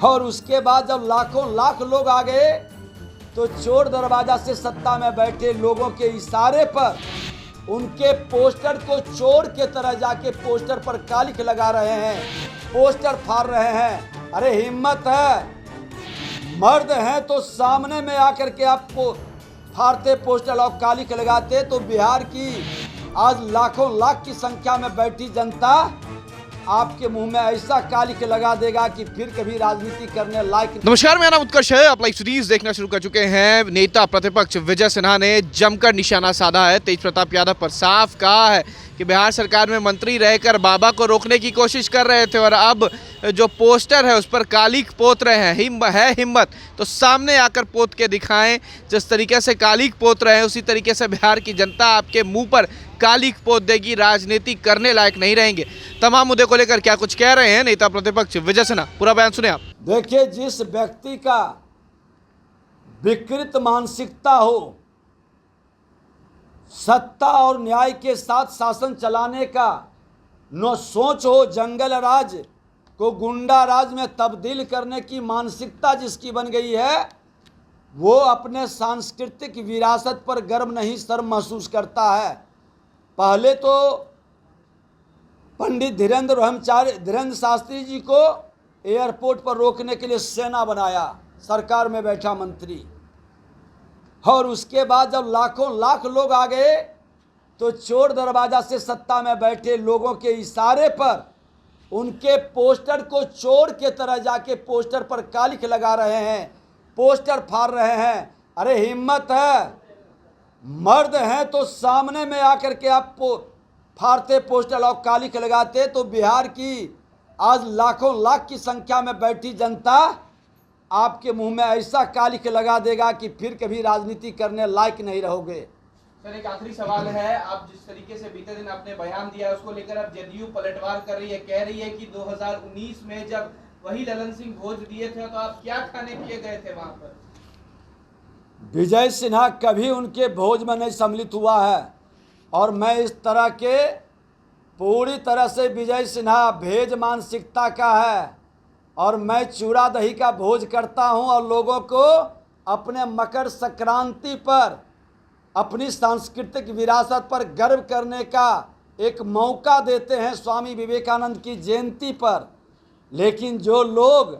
और उसके बाद जब लाखों लाख लोग आ गए तो चोर दरवाजा से सत्ता में बैठे लोगों के इशारे पर उनके पोस्टर को चोर के तरह जाके पोस्टर पर कालिख लगा रहे हैं, पोस्टर फाड़ रहे हैं। अरे हिम्मत है, मर्द हैं तो सामने में आकर के आपको फाड़ते पोस्टर और कालिख लगाते तो बिहार की आज लाखों लाख की संख्या में बैठी जनता आपके मुंह में ऐसा कालिख लगा देगा कि फिर कभी राजनीति करने लायक। नमस्कार, मेरा नाम उत्कर्ष है। आप लाइव सीरीज देखना शुरू कर चुके हैं। नेता प्रतिपक्ष विजय सिन्हा ने जमकर निशाना साधा है। तेज प्रताप यादव पर साफ कहा है कि बिहार सरकार में मंत्री रहकर बाबा को रोकने की कोशिश कर रहे थे और अब जो पोस्टर है उस पर कालिख पोत रहे हैं। हिम्मत तो सामने आकर पोत के दिखाएं। जिस तरीके से कालिख पोत रहे हैं उसी तरीके से बिहार की जनता आपके मुंह पर कालिख पोत देगी, राजनीति करने लायक नहीं रहेंगे। तमाम मुद्दे को लेकर क्या कुछ कह रहे हैं नेता प्रतिपक्ष विजय सिन्हा, पूरा बयान सुने आप। देखिए, जिस व्यक्ति का विकृत मानसिकता हो, सत्ता और न्याय के साथ शासन चलाने का न सोच हो, जंगल राज को गुंडा राज में तब्दील करने की मानसिकता जिसकी बन गई है, वो अपने सांस्कृतिक विरासत पर गर्व नहीं शर्म महसूस करता है। पहले तो पंडित धीरेन्द्र शास्त्री जी को एयरपोर्ट पर रोकने के लिए सेना बनाया, सरकार में बैठा मंत्री, और उसके बाद जब लाखों लाख लोग आ गए तो चोर दरवाजा से सत्ता में बैठे लोगों के इशारे पर उनके पोस्टर को चोर के तरह जाके पोस्टर पर कालिख लगा रहे हैं, पोस्टर फाड़ रहे हैं। अरे हिम्मत है, मर्द हैं तो सामने में आकर के आप फाड़ते पोस्टर और कालिख लगाते तो बिहार की आज लाखों लाख की संख्या में बैठी जनता आपके मुंह में ऐसा कालिख लगा देगा कि फिर कभी राजनीति करने लायक नहीं रहोगे। सर, एक आखिरी सवाल है। आप जिस तरीके से बीते दिन आपने बयान दिया उसको लेकर अब जदयू पलटवार कर रही है, कह रही है कि 2019 में जब वही ललन सिंह भोज दिए थे तो आप क्या खाने पिए गए थे वहां पर? विजय सिन्हा कभी उनके भोज में नहीं सम्मिलित हुआ है और मैं इस तरह के पूरी तरह से विजय सिन्हा भेज मानसिकता का है और मैं चूड़ा दही का भोज करता हूं और लोगों को अपने मकर संक्रांति पर अपनी सांस्कृतिक विरासत पर गर्व करने का एक मौका देते हैं स्वामी विवेकानंद की जयंती पर। लेकिन जो लोग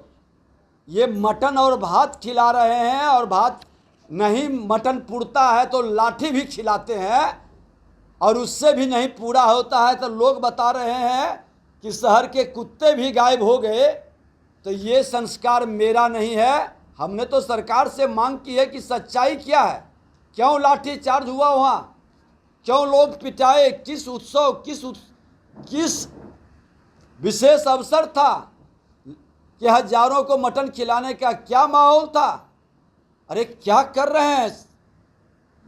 ये मटन और भात खिला रहे हैं और भात नहीं मटन पुड़ता है तो लाठी भी खिलाते हैं और उससे भी नहीं पूरा होता है तो लोग बता रहे हैं कि शहर के कुत्ते भी गायब हो गए, तो ये संस्कार मेरा नहीं है। हमने तो सरकार से मांग की है कि सच्चाई क्या है, क्यों लाठी चार्ज हुआ वहाँ, क्यों लोग पिटाए, किस उत्सव किस विशेष अवसर था कि हजारों को मटन खिलाने का क्या माहौल था। अरे क्या कर रहे हैं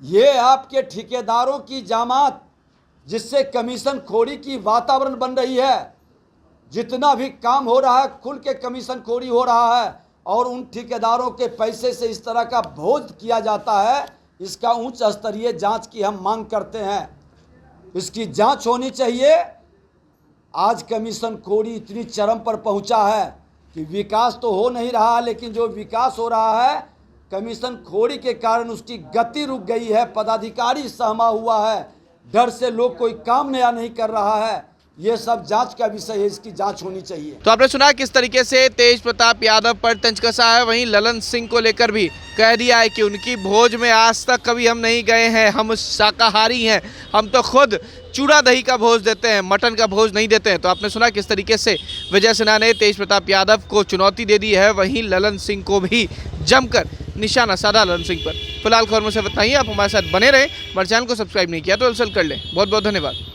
ये आपके ठेकेदारों की जामात, जिससे कमीशन खोरी की वातावरण बन रही है। जितना भी काम हो रहा है खुल के कमीशन खोरी हो रहा है और उन ठेकेदारों के पैसे से इस तरह का भोज किया जाता है। इसका उच्च स्तरीय जांच की हम मांग करते हैं, इसकी जांच होनी चाहिए। आज कमीशन खोरी इतनी चरम पर पहुंचा है कि विकास तो हो नहीं रहा, लेकिन जो विकास हो रहा है कमीशन खोरी के कारण उसकी गति रुक गई है। पदाधिकारी सहमा हुआ है, डर से लोग कोई काम नया नहीं कर रहा है। ये सब जांच का विषय है, इसकी जांच होनी चाहिए। तो आपने सुना किस तरीके से तेज प्रताप यादव पर तंज कसा है। वहीं ललन सिंह को लेकर भी कह दिया है कि उनकी भोज में आज तक कभी हम नहीं गए हैं, हम शाकाहारी हैं, हम तो खुद चूड़ा दही का भोज देते हैं, मटन का भोज नहीं देते हैं। तो आपने सुना किस तरीके से विजय सिन्हा ने तेज प्रताप यादव को चुनौती दे दी है। वहीं ललन सिंह को भी जमकर निशाना साधा ललन सिंह पर। फिलहाल खबर में से इतना ही। आप हमारे साथ बने रहें। हमारे चैनल को सब्सक्राइब नहीं किया तो जल्द कर लें। बहुत बहुत धन्यवाद।